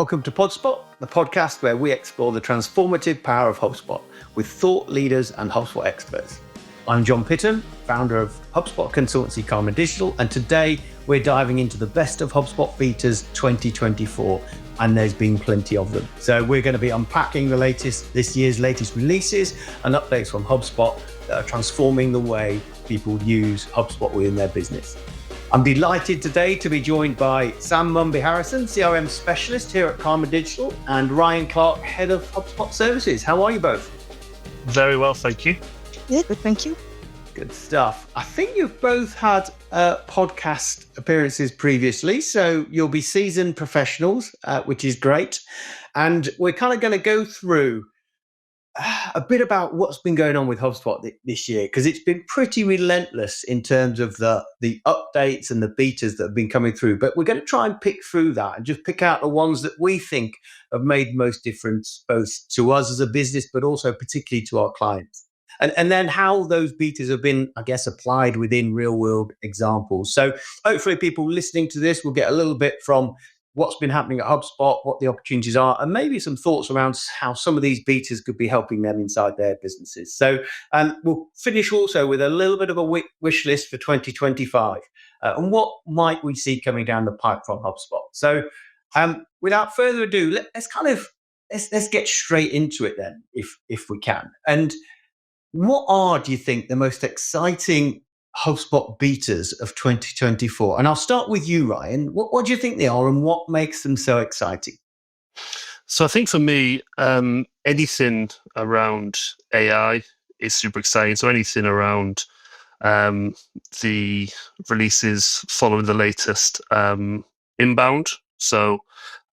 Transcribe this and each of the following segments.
Welcome to PodSpot, the podcast where we explore the transformative power of HubSpot with thought leaders and HubSpot experts. I'm Jon Pittham, founder of HubSpot consultancy Karman Digital, and today we're diving into the best of HubSpot betas 2024, and there's been plenty of them. So we're going to be unpacking this year's latest releases and updates from HubSpot that are transforming the way people use HubSpot within their business. I'm delighted today to be joined by Sam Mumby-Harrison, CRM Specialist here at Karman Digital, and Ryan Clark, Head of HubSpot Services. How are you both? Very well, thank you. Yeah, good, thank you. Good stuff. I think you've both had podcast appearances previously, so you'll be seasoned professionals, which is great. And we're kind of going to go through a bit about what's been going on with HubSpot this year, because it's been pretty relentless in terms of the updates and the betas that have been coming through. But we're going to try and pick through that and just pick out the ones that we think have made most difference, both to us as a business, but also particularly to our clients. And then how those betas have been, I guess, applied within real world examples. So hopefully people listening to this will get a little bit from what's been happening at HubSpot, what the opportunities are, and maybe some thoughts around how some of these betas could be helping them inside their businesses. So we'll finish also with a little bit of a wish list for 2025 and what might we see coming down the pipe from HubSpot. So without further ado, let's get straight into it then, if we can. And what are, do you think, the most exciting HubSpot betas of 2024? And I'll start with you, Ryan. What do you think they are and what makes them so exciting? So I think for me, anything around AI is super exciting. So anything around the releases following the latest inbound. So,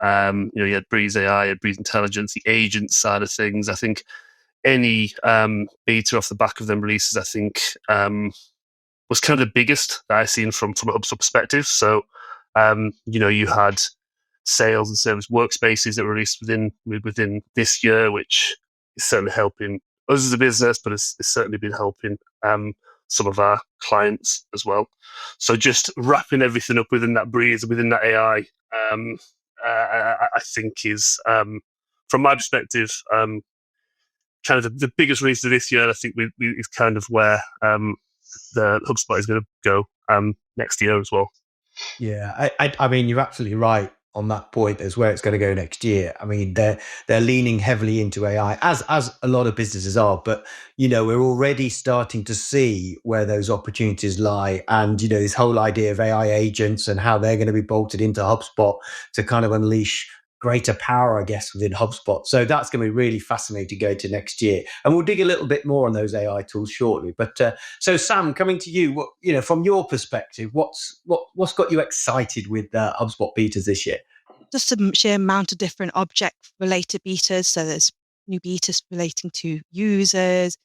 you had Breeze AI, you had Breeze Intelligence, the agent side of things. I think any beta off the back of them releases, I think, was kind of the biggest that I've seen from a HubSpot perspective. So, you had sales and service workspaces that were released within this year, which is certainly helping us as a business, but it's certainly been helping some of our clients as well. So just wrapping everything up within that Breeze, within that AI, I think is, from my perspective, kind of the biggest release of this year. I think is kind of where the HubSpot is going to go next year as well. Yeah, I mean, you're absolutely right on that point as where it's going to go next year. I mean, they're leaning heavily into AI, as a lot of businesses are. But, we're already starting to see where those opportunities lie. And, this whole idea of AI agents and how they're going to be bolted into HubSpot to kind of unleash greater power, I guess, within HubSpot. So that's going to be really fascinating to go to next year. And we'll dig a little bit more on those AI tools shortly. But so Sam, coming to you, from your perspective, what's got you excited with HubSpot betas this year? Just a sheer amount of different object-related betas. So there's new betas relating to users,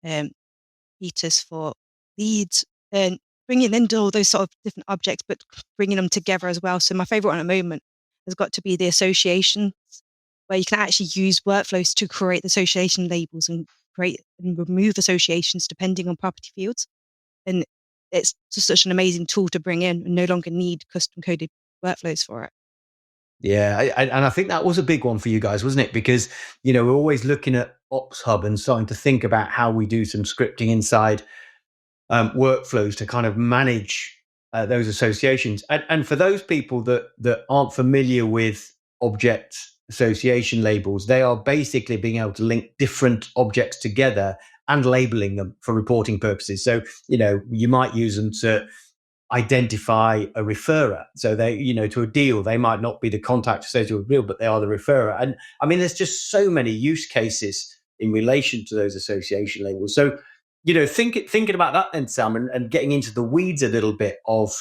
betas for leads, and bringing in all those sort of different objects, but bringing them together as well. So my favorite one at the moment has got to be the associations, where you can actually use workflows to create the association labels and create and remove associations depending on property fields. And it's just such an amazing tool to bring in and no longer need custom coded workflows for it. Yeah, and I think that was a big one for you guys, wasn't it? Because, we're always looking at Ops Hub and starting to think about how we do some scripting inside workflows to kind of manage those associations. And for those people that aren't familiar with object association labels, they are basically being able to link different objects together and labeling them for reporting purposes. So, you might use them to identify a referrer. So they, to a deal, they might not be the contact associated with a deal, but they are the referrer. And I mean, there's just so many use cases in relation to those association labels. So, thinking about that then, Sam, and getting into the weeds a little bit of,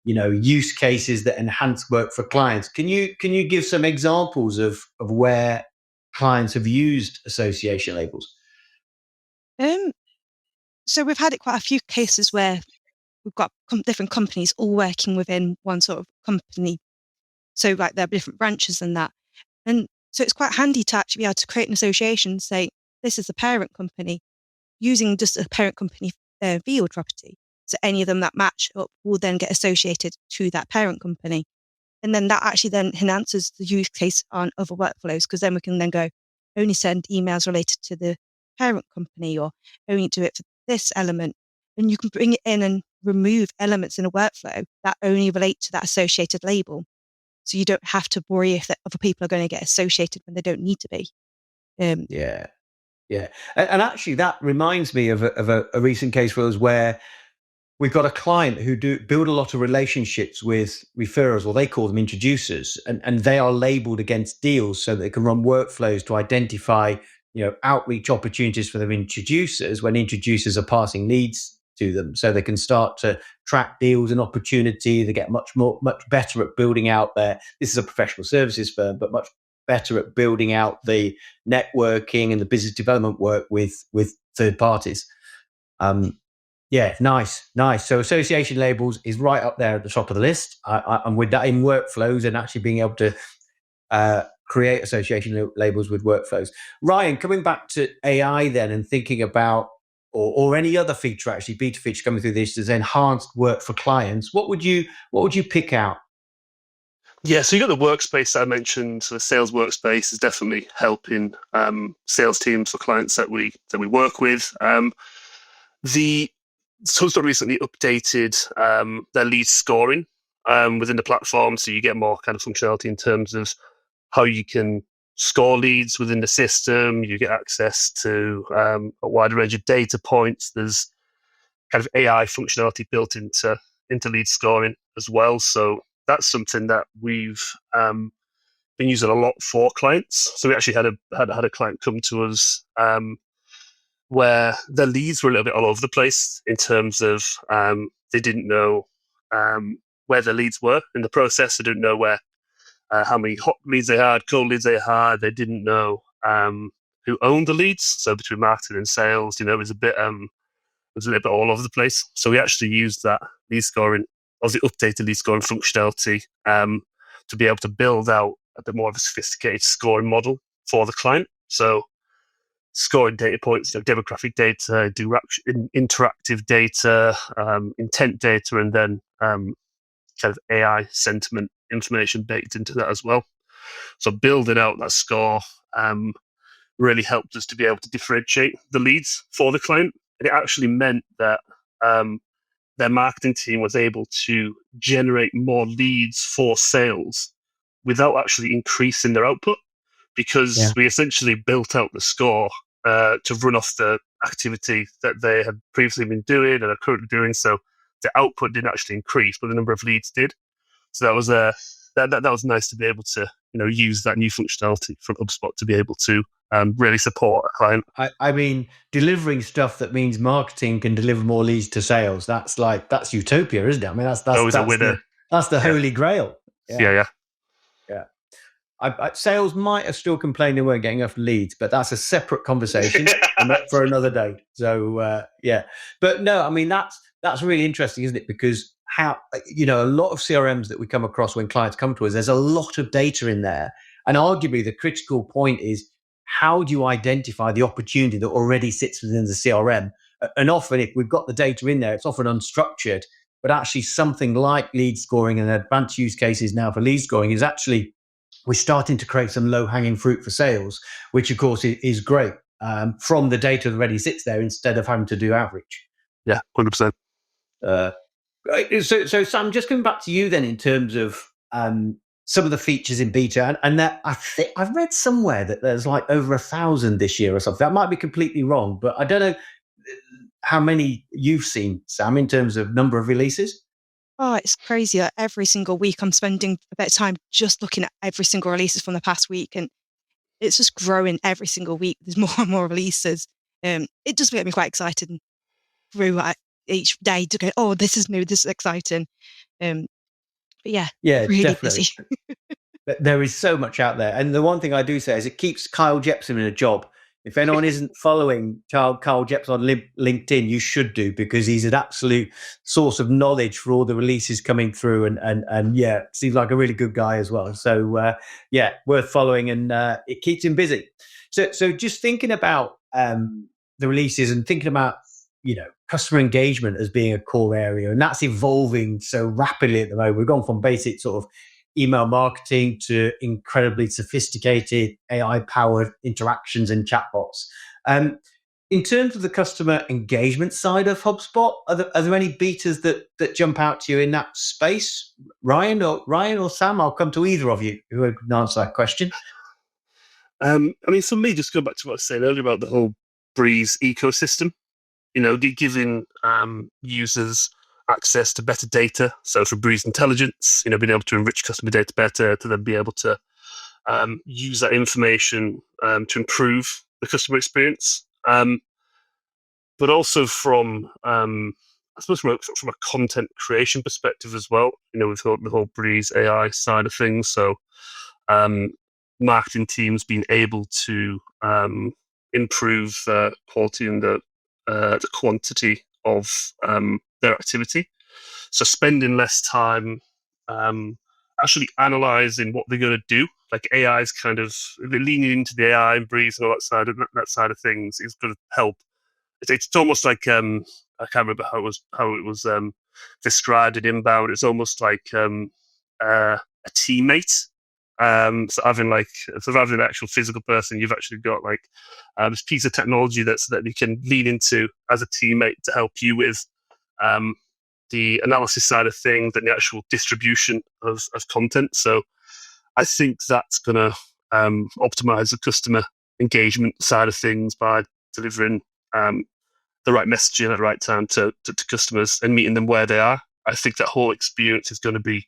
use cases that enhance work for clients. Can you give some examples of where clients have used association labels? So we've had quite a few cases where we've got different companies all working within one sort of company. So like there are different branches and that. And so it's quite handy to actually be able to create an association, say, this is the parent company, using just a parent company field property. So any of them that match up will then get associated to that parent company. And then that actually then enhances the use case on other workflows, because then we can then go only send emails related to the parent company, or only do it for this element. And you can bring it in and remove elements in a workflow that only relate to that associated label. So you don't have to worry if other people are going to get associated when they don't need to be. Yeah. And actually, that reminds me of a recent case for us where we've got a client who build a lot of relationships with referrers, or they call them introducers, and they are labeled against deals so that they can run workflows to identify, outreach opportunities for their introducers when introducers are passing leads to them, so they can start to track deals and opportunity. They get much better at building out this is a professional services firm, but much better at building out the networking and the business development work with third parties. Yeah, nice. So association labels is right up there at the top of the list. I'm with that in workflows and actually being able to create association labels with workflows. Ryan, coming back to AI then, and thinking about, or any other feature, actually beta feature coming through this is enhanced work for clients. What would you pick out? Yeah, so you got the workspace that I mentioned. So the sales workspace is definitely helping sales teams for clients that we work with. HubSpot recently updated their lead scoring within the platform, so you get more kind of functionality in terms of how you can score leads within the system. You get access to a wider range of data points. There's kind of AI functionality built into lead scoring as well. So that's something that we've been using a lot for clients. So we actually had a client come to us where their leads were a little bit all over the place in terms of they didn't know where the leads were in the process. They didn't know how many hot leads they had, cold leads they had. They didn't know who owned the leads. So between marketing and sales, it was a little bit all over the place. So we actually used that lead scoring, or the updated lead scoring functionality, to be able to build out a bit more of a sophisticated scoring model for the client. So scoring data points, demographic data, interactive data, intent data, and then kind of AI sentiment information baked into that as well. So building out that score really helped us to be able to differentiate the leads for the client. And it actually meant that their marketing team was able to generate more leads for sales without actually increasing their output, because we essentially built out the score to run off the activity that they had previously been doing and are currently doing. So the output didn't actually increase, but the number of leads did. So that was that was nice to be able to use that new functionality from HubSpot to be able to really support a client. I mean, delivering stuff that means marketing can deliver more leads to sales. That's utopia, isn't it? I mean, that's a winner. That's the holy grail. Yeah. Sales might have still complained they weren't getting enough leads, but that's a separate conversation for another day. So but no, I mean that's really interesting, isn't it? Because how a lot of CRMs that we come across when clients come to us, there's a lot of data in there, and arguably the critical point is, how do you identify the opportunity that already sits within the CRM? And often, if we've got the data in there, it's often unstructured. But actually, something like lead scoring and advanced use cases now for lead scoring is actually, we're starting to create some low-hanging fruit for sales, which of course is great from the data that already sits there instead of having to do average. Yeah, 100%. So Sam, just coming back to you then in terms of some of the features in beta, and that I've read somewhere that there's like over 1,000 this year or something. That might be completely wrong, but I don't know how many you've seen, Sam, in terms of number of releases. Oh, it's crazy. Every single week I'm spending a bit of time just looking at every single releases from the past week, and it's just growing every single week. There's more and more releases. It does get me quite excited and through each day to go, oh, this is new, this is exciting. But yeah, really definitely. busy. There is so much out there. And the one thing I do say is it keeps Kyle Jepson in a job. If anyone isn't following Kyle Jepson on LinkedIn, you should do, because he's an absolute source of knowledge for all the releases coming through. And seems like a really good guy as well. So, worth following, and it keeps him busy. So just thinking about the releases and thinking about, customer engagement as being a core area, and that's evolving so rapidly at the moment. We've gone from basic sort of email marketing to incredibly sophisticated AI-powered interactions and chatbots. In terms of the customer engagement side of HubSpot, are there any betas that jump out to you in that space? Ryan or Sam? I'll come to either of you who can answer that question. I mean, for me, just go back to what I was saying earlier about the whole Breeze ecosystem. Giving users access to better data. So for Breeze Intelligence, being able to enrich customer data better, to then be able to use that information to improve the customer experience. But also from, I suppose, from a content creation perspective as well. With the whole Breeze AI side of things. So marketing teams being able to improve the quality and the quantity of their activity. So spending less time actually analyzing what they're going to do. Like AI is kind of leaning into the AI and Breeze and all that side of things is going to help. It's almost like I can't remember how it was described in Inbound. It's almost like a teammate. So rather than an actual physical person, you've actually got like this piece of technology that you can lean into as a teammate to help you with the analysis side of things and the actual distribution of content. So I think that's going to optimize the customer engagement side of things by delivering the right messaging at the right time to customers and meeting them where they are. I think that whole experience is going to be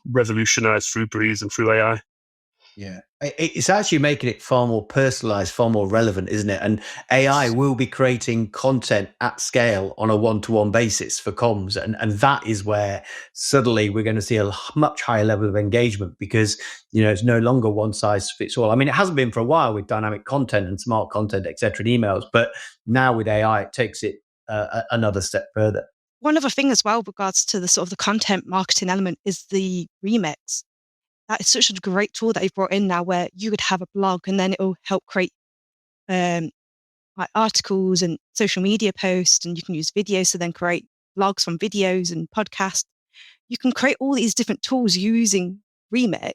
revolutionized through Breeze and through AI. Yeah, it's actually making it far more personalized, far more relevant, isn't it? And AI will be creating content at scale on a one-to-one basis for comms. And that is where suddenly we're going to see a much higher level of engagement because, it's no longer one size fits all. I mean, it hasn't been for a while with dynamic content and smart content, et cetera, and emails. But now with AI, it takes it another step further. One other thing as well, with regards to the sort of the content marketing element, is the remix. That is such a great tool that they've brought in now, where you could have a blog and then it will help create like articles and social media posts, and you can use videos to then create blogs from videos and podcasts. You can create all these different tools using Remix,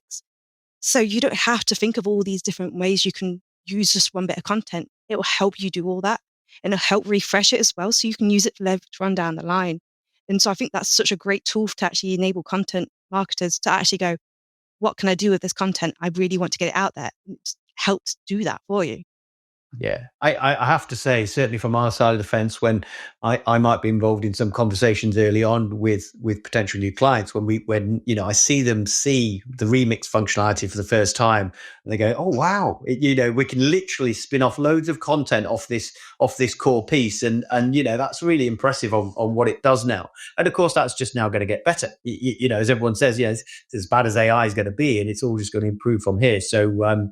so you don't have to think of all these different ways you can use just one bit of content. It will help you do all that, and it'll help refresh it as well, so you can use it later on down the line. And so I think that's such a great tool to actually enable content marketers to actually go, what can I do with this content? I really want to get it out there. It helps do that for you. Yeah, I have to say, certainly from our side of the fence, when I might be involved in some conversations early on with potential new clients, when I see them see the remix functionality for the first time, and they go, "Oh wow, we can literally spin off loads of content off this core piece," and that's really impressive on what it does now. And of course, that's just now going to get better. As everyone says, it's as bad as AI is going to be, and it's all just going to improve from here. So.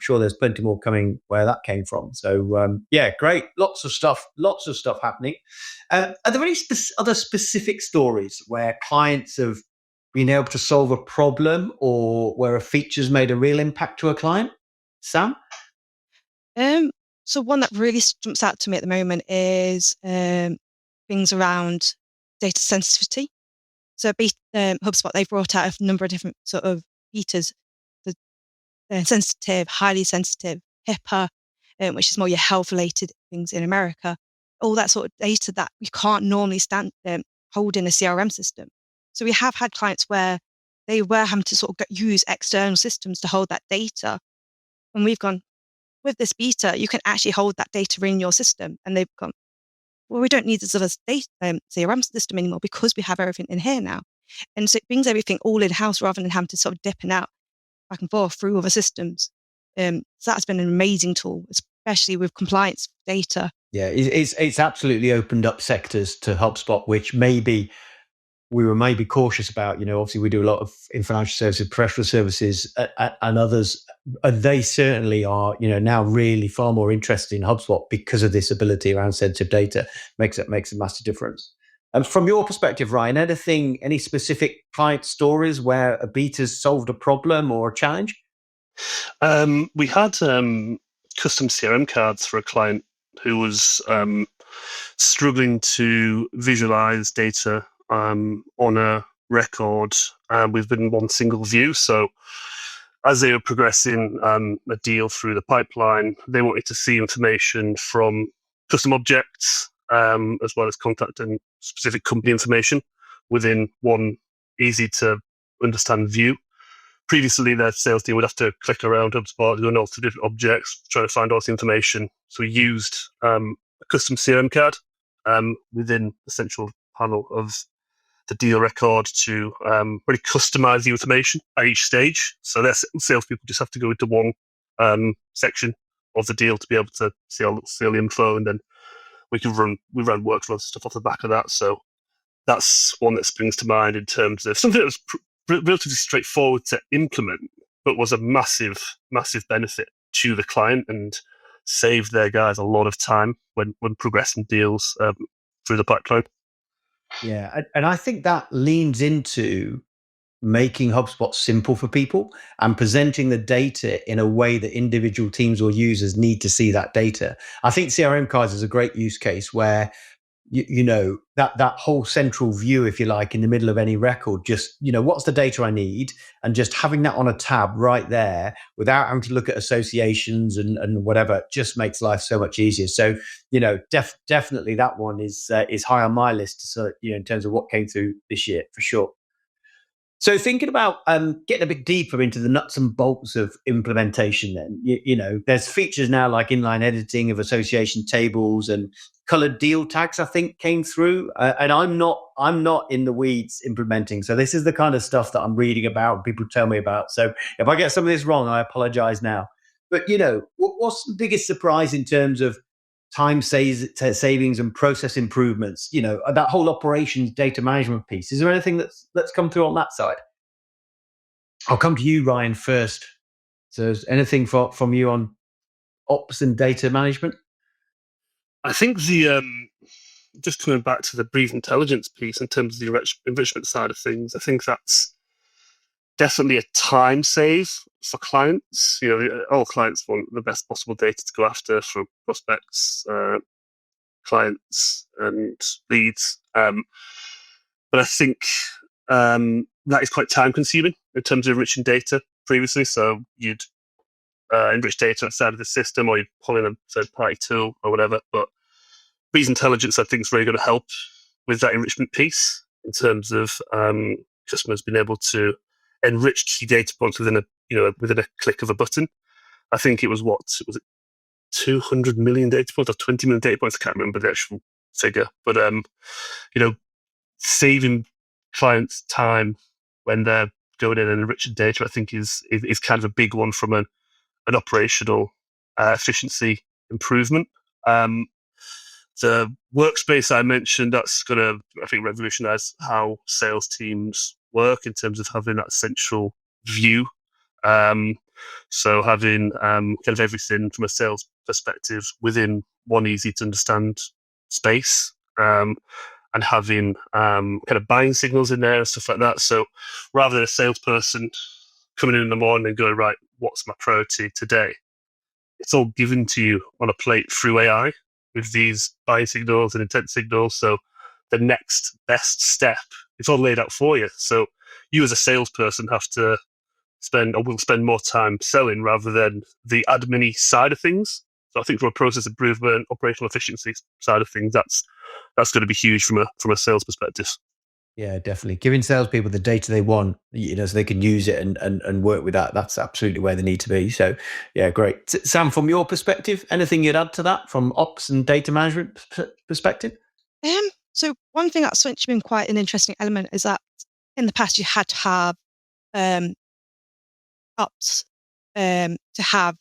Sure there's plenty more coming where that came from. So great. Lots of stuff happening. Are there any other specific stories where clients have been able to solve a problem or where a feature's made a real impact to a client? Sam? So one that really jumps out to me at the moment is things around data sensitivity. So HubSpot, they've brought out a number of different sort of betas. Sensitive, highly sensitive, HIPAA, which is more your health-related things in America. All that sort of data that you can't normally hold in a CRM system. So we have had clients where they were having to sort of use external systems to hold that data. And we've gone, with this beta, you can actually hold that data in your system. And they've gone, well, we don't need this other CRM system anymore because we have everything in here now. And so it brings everything all in-house rather than having to sort of dipping out back and forth through other systems. So that's been an amazing tool, especially with compliance data. Yeah, it's absolutely opened up sectors to HubSpot, which maybe we were maybe cautious about. Obviously we do a lot of in financial services, professional services, and others. And they certainly are, now really far more interested in HubSpot because of this ability around sensitive data. Makes a massive difference. And from your perspective, Ryan, any specific client stories where a beta's solved a problem or a challenge? We had custom CRM cards for a client who was struggling to visualize data on a record within one single view. So as they were progressing a deal through the pipeline, they wanted to see information from custom objects, as well as contact and specific company information within one easy to understand view. Previously, their sales team would have to click around HubSpot, going all to different objects, trying to find all this information. So we used a custom CRM card within the central panel of the deal record to really customize the information at each stage. So their salespeople just have to go into one section of the deal to be able to see all the info, and then we run workflow stuff off the back of that. So that's one that springs to mind in terms of something that was relatively straightforward to implement, but was a massive benefit to the client and saved their guys a lot of time when progressing deals through the pipeline. Yeah, and I think that leans into making HubSpot simple for people and presenting the data in a way that individual teams or users need to see that data. I think CRM cards is a great use case where you know that whole central view, if you like, in the middle of any record, just what's the data I need, and just having that on a tab right there without having to look at associations and whatever, just makes life so much easier. So definitely that one is high on my list. So in terms of what came through this year for sure. So thinking about getting a bit deeper into the nuts and bolts of implementation, then there's features now like inline editing of association tables and colored deal tags. I think came through, and I'm not in the weeds implementing. So this is the kind of stuff that I'm reading about and people tell me about. So if I get some of this wrong, I apologize now. But what's the biggest surprise in terms of time savings and process improvements, that whole operations data management piece? Is there anything that's come through on that side? I'll come to you, Ryan, first. So is anything from you on ops and data management? I think the just coming back to the brief intelligence piece in terms of the enrichment side of things, I think that's definitely a time save for clients. All clients want the best possible data to go after for prospects, clients, and leads. But I think that is quite time consuming in terms of enriching data previously. So you'd enrich data outside of the system, or you'd pull in a third party tool or whatever. But Breeze Intelligence, I think, is really going to help with that enrichment piece in terms of customers being able to enrich key data points within a click of a button. I think it was 200 million data points or 20 million data points. I can't remember the actual figure, but saving clients time when they're going in and enriching data, I think is kind of a big one from an operational efficiency improvement. The workspace I mentioned, that's going to, I think, revolutionize how sales teams work in terms of having that central view. So having kind of everything from a sales perspective within one easy to understand space, and having kind of buying signals in there and stuff like that. So rather than a salesperson coming in the morning and going, right, what's my priority today? It's all given to you on a plate through AI with these buying signals and intent signals. So the next best step, it's all laid out for you. So you as a salesperson have to will spend more time selling rather than the admin side of things. So I think from a process improvement, operational efficiency side of things, that's going to be huge from a sales perspective. Yeah, definitely. Giving salespeople the data they want, so they can use it and work with that. That's absolutely where they need to be. So, yeah, great. Sam, from your perspective, anything you'd add to that from ops and data management perspective? So one thing that's actually been quite an interesting element is that in the past you had to have ops to have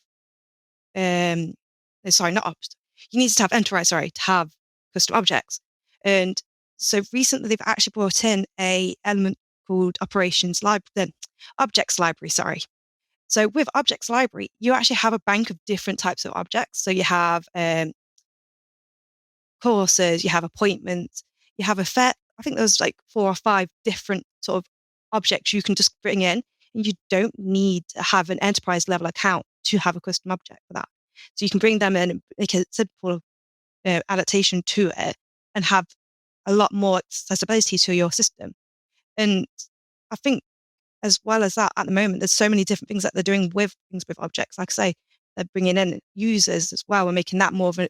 sorry, not ops. You needed to have enterprise, to have custom objects. And so recently they've actually brought in a element called objects library, So with objects library, you actually have a bank of different types of objects. So you have courses, you have appointments, you have I think there's like 4 or 5 different sort of objects you can just bring in, and you don't need to have an enterprise level account to have a custom object for that. So you can bring them in and make a simple adaptation to it and have a lot more accessibility to your system. And I think as well as that, at the moment, there's so many different things that they're doing with things with objects. Like I say, they're bringing in users as well and making that more of a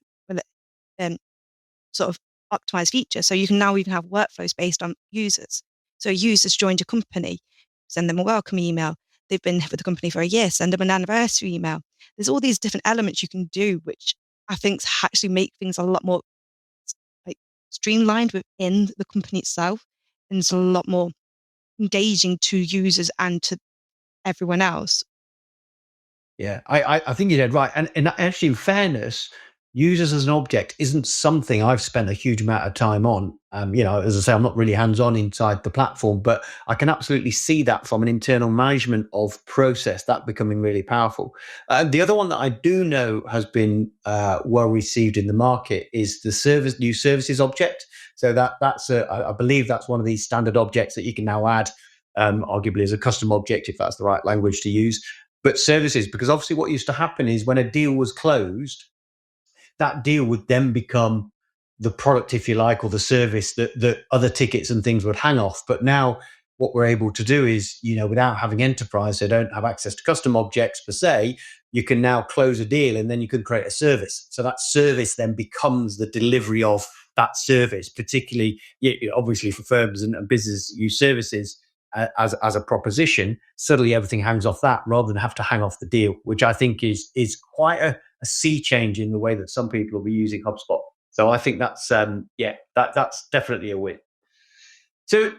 sort of optimized feature. So you can now even have workflows based on users. So users joined your company, send them a welcome email. They've been with the company for a year, send them an anniversary email. There's all these different elements you can do, which I think actually make things a lot more like streamlined within the company itself. And it's a lot more engaging to users and to everyone else. Yeah, I think you're dead right. And actually, in fairness, users as an object isn't something I've spent a huge amount of time on. As I say, I'm not really hands-on inside the platform, but I can absolutely see that from an internal management of process, that becoming really powerful. The other one that I do know has been well received in the market is the new services object. So I believe that's one of these standard objects that you can now add, arguably as a custom object, if that's the right language to use. But services, because obviously what used to happen is when a deal was closed, that deal would then become the product, if you like, or the service that other tickets and things would hang off. But now what we're able to do is, without having enterprise, they don't have access to custom objects per se, you can now close a deal and then you can create a service. So that service then becomes the delivery of that service, particularly, obviously for firms and business use services. As a proposition, suddenly everything hangs off that rather than have to hang off the deal, which I think is quite a sea change in the way that some people will be using HubSpot. So I think that's that's definitely a win. So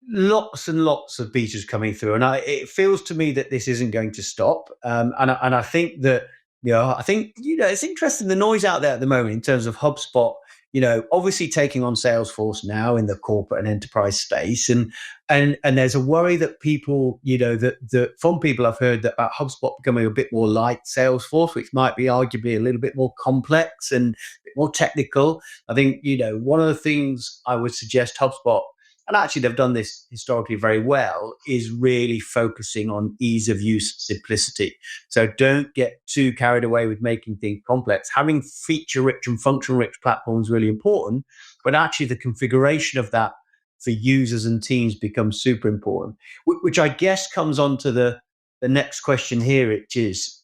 lots and lots of betas coming through, and it feels to me that this isn't going to stop. And I think that it's interesting, the noise out there at the moment in terms of HubSpot. Obviously taking on Salesforce now in the corporate and enterprise space, and there's a worry that people, that from people I've heard that about HubSpot becoming a bit more like Salesforce, which might be arguably a little bit more complex and a bit more technical. I think, one of the things I would suggest HubSpot, and actually they've done this historically very well, is really focusing on ease of use, simplicity. So don't get too carried away with making things complex. Having feature-rich and function-rich platforms is really important, but actually the configuration of that for users and teams becomes super important, which I guess comes on to the next question here, which is,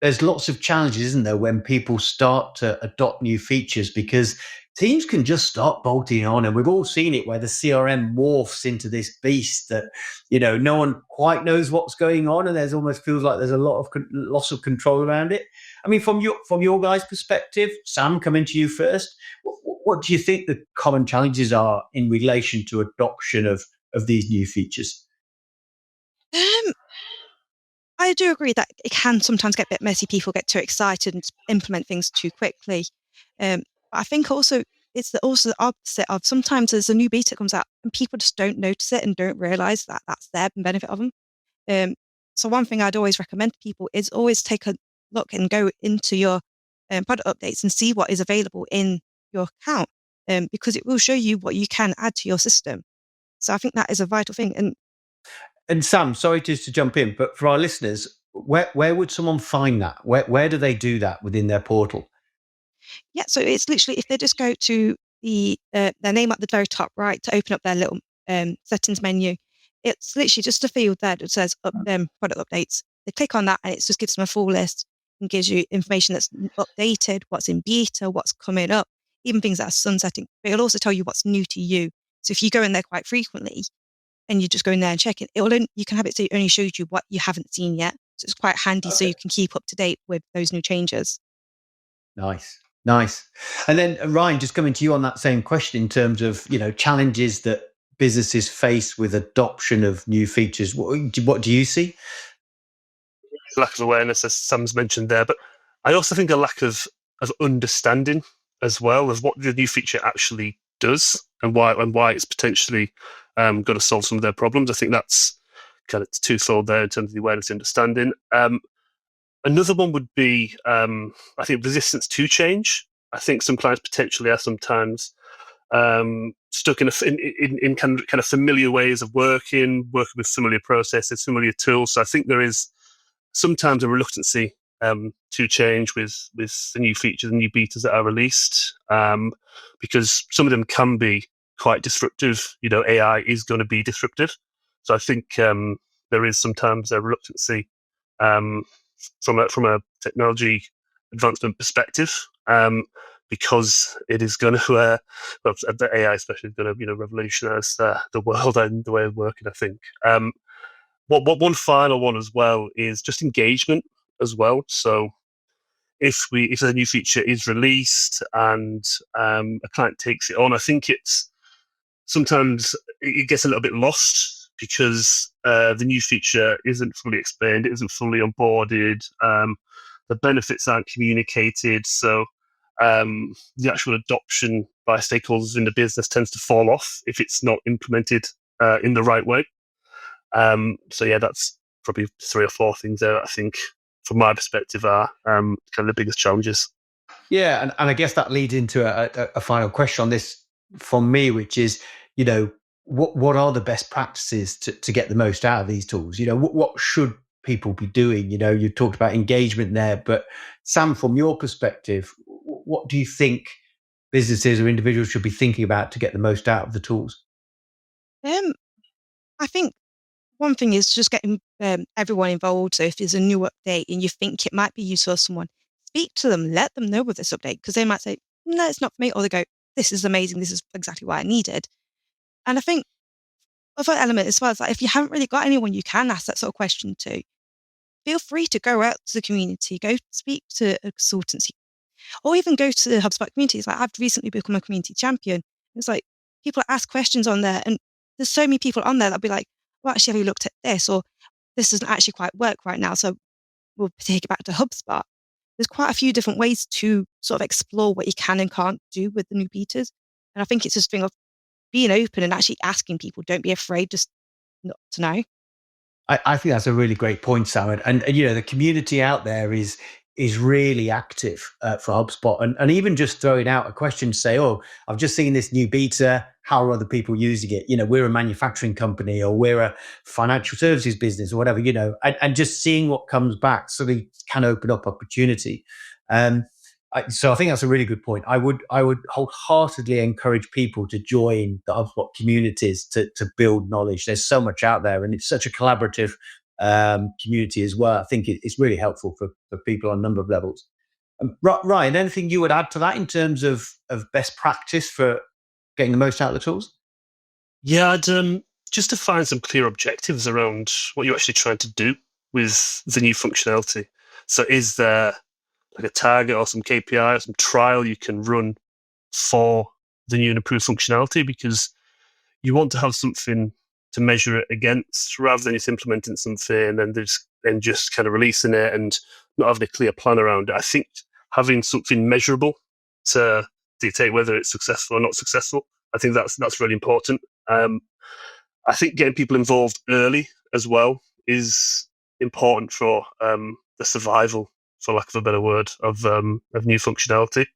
there's lots of challenges, isn't there, when people start to adopt new features, because teams can just start bolting on, and we've all seen it where the CRM morphs into this beast that, no one quite knows what's going on, and there's almost feels like there's a lot of loss of control around it. I mean, from your guys' perspective, Sam, coming to you first, what do you think the common challenges are in relation to adoption of these new features? I do agree that it can sometimes get a bit messy. People get too excited and implement things too quickly. But I think also it's also the opposite of sometimes there's a new beta comes out and people just don't notice it and don't realize that that's their benefit of them. So one thing I'd always recommend to people is always take a look and go into your product updates and see what is available in your account, because it will show you what you can add to your system. So I think that is a vital thing. And Sam, sorry just to jump in, but for our listeners, where would someone find that? Where do they do that within their portal? Yeah, so it's literally if they just go to their name at the very top right to open up their little settings menu, it's literally just a field there that says product updates. They click on that and it just gives them a full list and gives you information that's updated, what's in beta, what's coming up, even things that are sunsetting. But it'll also tell you what's new to you. So if you go in there quite frequently and you just go in there and check it, you can have it so it only shows you what you haven't seen yet. So it's quite handy so you can keep up to date with those new changes. Nice. And then Ryan, just coming to you on that same question in terms of, challenges that businesses face with adoption of new features. What do you see? Lack of awareness, as Sam's mentioned there, but I also think a lack of understanding as well of what the new feature actually does and why it's potentially going to solve some of their problems. I think that's kind of twofold there in terms of the awareness and understanding. Another one would be, I think, resistance to change. I think some clients potentially are sometimes stuck in kind of familiar ways of working with familiar processes, familiar tools. So I think there is sometimes a reluctancy to change with the new features and new betas that are released, because some of them can be quite disruptive. AI is going to be disruptive. So I think there is sometimes a reluctancy from a technology advancement perspective, because it is going to, the AI especially is going to revolutionize the world and the way of working, I think. One final one as well is just engagement as well. So if a new feature is released and a client takes it on, I think sometimes it gets a little bit lost because the new feature isn't fully explained, it isn't fully onboarded, the benefits aren't communicated. So the actual adoption by stakeholders in the business tends to fall off if it's not implemented in the right way. So yeah, that's probably 3 or 4 things there that I think, from my perspective, are kind of the biggest challenges. Yeah, and I guess that leads into a final question on this from me, which is, what are the best practices to get the most out of these tools? What should people be doing? You talked about engagement there, but Sam, from your perspective, what do you think businesses or individuals should be thinking about to get the most out of the tools? I think one thing is just getting everyone involved. So if there's a new update and you think it might be useful for someone, speak to them, let them know of this update, because they might say, no, it's not for me. Or they go, this is amazing. This is exactly what I needed. And I think other element as well is like, if you haven't really got anyone you can ask that sort of question to, feel free to go out to the community, go speak to a consultancy, or even go to the HubSpot community. It's like, I've recently become a community champion. It's like people ask questions on there, and there's so many people on there that'll be like, well, actually, have you looked at this? Or this doesn't actually quite work right now, so we'll take it back to HubSpot. There's quite a few different ways to sort of explore what you can and can't do with the new betas. And I think it's just a thing of being open and actually asking people. Don't be afraid just not to know. I think that's a really great point, Sam. And the community out there is really active for HubSpot, and even just throwing out a question to say, oh, I've just seen this new beta. How are other people using it? We're a manufacturing company, or we're a financial services business, or whatever, and just seeing what comes back so they can open up opportunity. So I think that's a really good point. I would wholeheartedly encourage people to join the HubSpot communities to build knowledge. There's so much out there, and it's such a collaborative community as well. I think it's really helpful for people on a number of levels. Ryan, anything you would add to that in terms of best practice for getting the most out of the tools? Yeah, I'd just define some clear objectives around what you're actually trying to do with the new functionality. So is there like a target or some KPI or some trial you can run for the new and improved functionality? Because you want to have something to measure it against, rather than just implementing something and just kind of releasing it and not having a clear plan around it. I think having something measurable to dictate whether it's successful or not successful, I think that's really important. I think getting people involved early as well is important for the survival, for lack of a better word, of new functionality.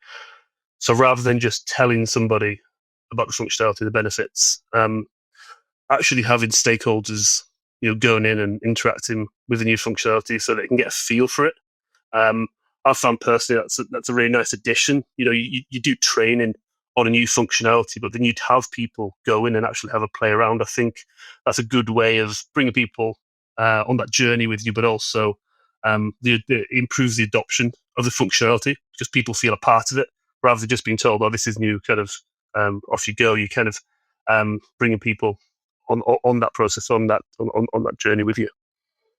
So rather than just telling somebody about the functionality, the benefits, actually having stakeholders, going in and interacting with the new functionality so they can get a feel for it. I found personally that's a really nice addition. You do training on a new functionality, but then you'd have people go in and actually have a play around. I think that's a good way of bringing people on that journey with you, but also it improves the adoption of the functionality because people feel a part of it rather than just being told, "Oh, this is new." Kind of off you go. You kind of bringing people on that process, on that journey with you.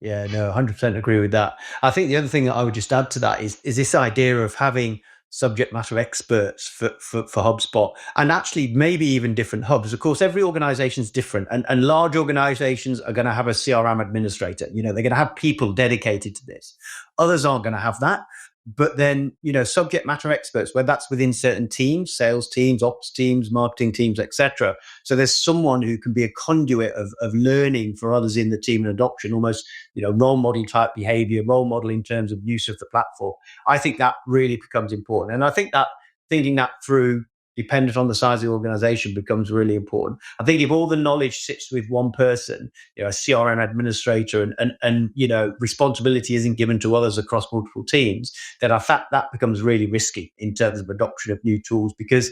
Yeah, no, 100% agree with that. I think the other thing that I would just add to that is this idea of having subject matter experts for HubSpot, and actually maybe even different hubs. Of course, every organization is different, and large organizations are going to have a CRM administrator. They're going to have people dedicated to this. Others aren't going to have that. But then, subject matter experts, whether that's within certain teams, sales teams, ops teams, marketing teams, etc. So there's someone who can be a conduit of learning for others in the team and adoption, almost, role model type behavior, role model in terms of use of the platform. I think that really becomes important. And I think that thinking that through, dependent on the size of the organization, becomes really important. I think if all the knowledge sits with one person, a CRM administrator, and responsibility isn't given to others across multiple teams, then I think that becomes really risky in terms of adoption of new tools, because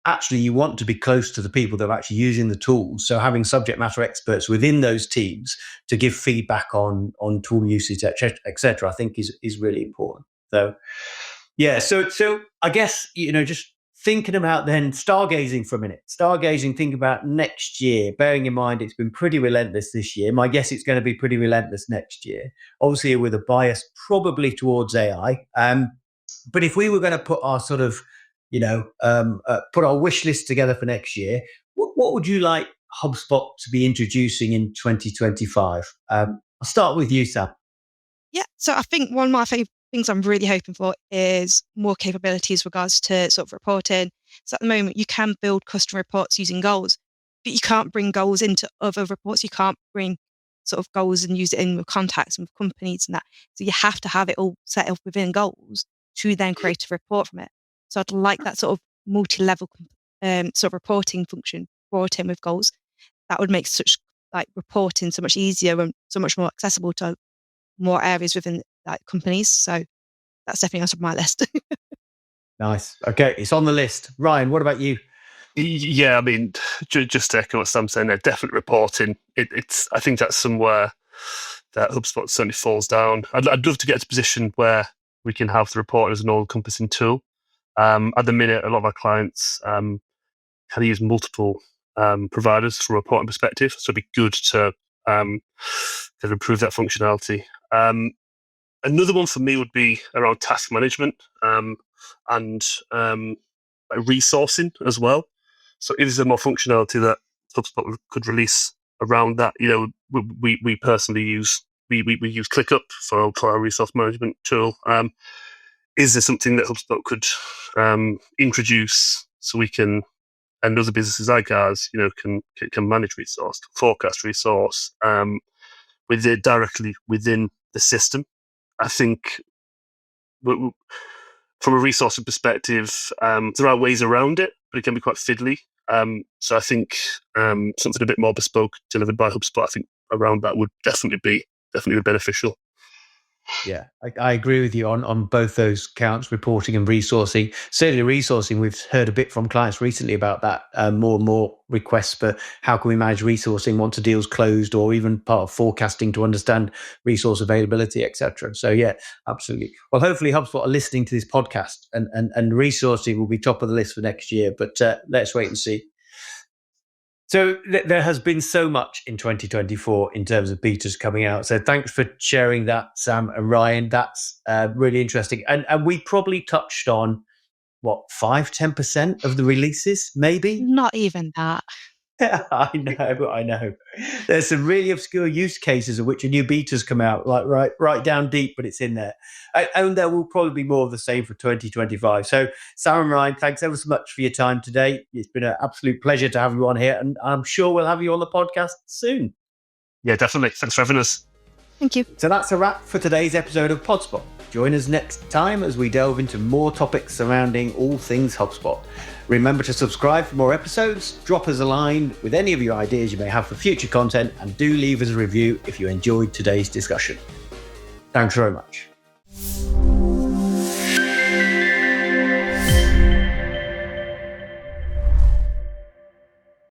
actually you want to be close to the people that are actually using the tools. So having subject matter experts within those teams to give feedback on tool usage, et cetera, I think is really important. So yeah, so I guess, just thinking about then stargazing for a minute. Stargazing, think about next year, bearing in mind it's been pretty relentless this year. My guess it's going to be pretty relentless next year. Obviously with a bias probably towards AI. But if we were going to put our sort of, put our wish list together for next year, what would you like HubSpot to be introducing in 2025? I'll start with you, Sam. Yeah, so I think one of my favorite things I'm really hoping for is more capabilities regards to sort of reporting. So at the moment, you can build custom reports using goals, but you can't bring goals into other reports. You can't bring sort of goals and use it in with contacts and with companies and that. So you have to have it all set up within goals to then create a report from it. So I'd like that sort of multi-level sort of reporting function brought in with goals. That would make such like reporting so much easier and so much more accessible to more areas within like companies. So that's definitely on top of my list. Nice. Okay, it's on the list. Ryan, what about you? Yeah, I mean, just to echo what Sam said, definitely reporting. It's I think that's somewhere that HubSpot certainly falls down. I'd love to get to a position where we can have the reporting as an all-encompassing tool. At the minute, a lot of our clients kind of use multiple providers from a reporting perspective, so it'd be good to kind of improve that functionality. Another one for me would be around task management and resourcing as well. So is there more functionality that HubSpot could release around that? We personally use we use ClickUp for our resource management tool. Is there something that HubSpot could introduce so we can, and other businesses like ours, can manage resource, forecast resource with it directly within the system? I think from a resourcing perspective, there are ways around it, but it can be quite fiddly. So I think something a bit more bespoke delivered by HubSpot, I think around that would definitely be beneficial. Yeah, I agree with you on both those counts, reporting and resourcing. Certainly resourcing, we've heard a bit from clients recently about that, more and more requests for how can we manage resourcing once a deal's closed, or even part of forecasting to understand resource availability, etc. So yeah, absolutely. Well, hopefully HubSpot are listening to this podcast and resourcing will be top of the list for next year, but let's wait and see. So there has been so much in 2024 in terms of betas coming out. So thanks for sharing that, Sam and Ryan. That's really interesting. And we probably touched on, 5-10% of the releases, maybe? Not even that. I know. There's some really obscure use cases of which a new beta's come out, like right down deep, but it's in there. And there will probably be more of the same for 2025. So Sam and Ryan, thanks ever so much for your time today. It's been an absolute pleasure to have you on here, and I'm sure we'll have you on the podcast soon. Yeah, definitely. Thanks for having us. Thank you. So that's a wrap for today's episode of PodSpot. Join us next time as we delve into more topics surrounding all things HubSpot. Remember to subscribe for more episodes, drop us a line with any of your ideas you may have for future content, and do leave us a review if you enjoyed today's discussion. Thanks very much.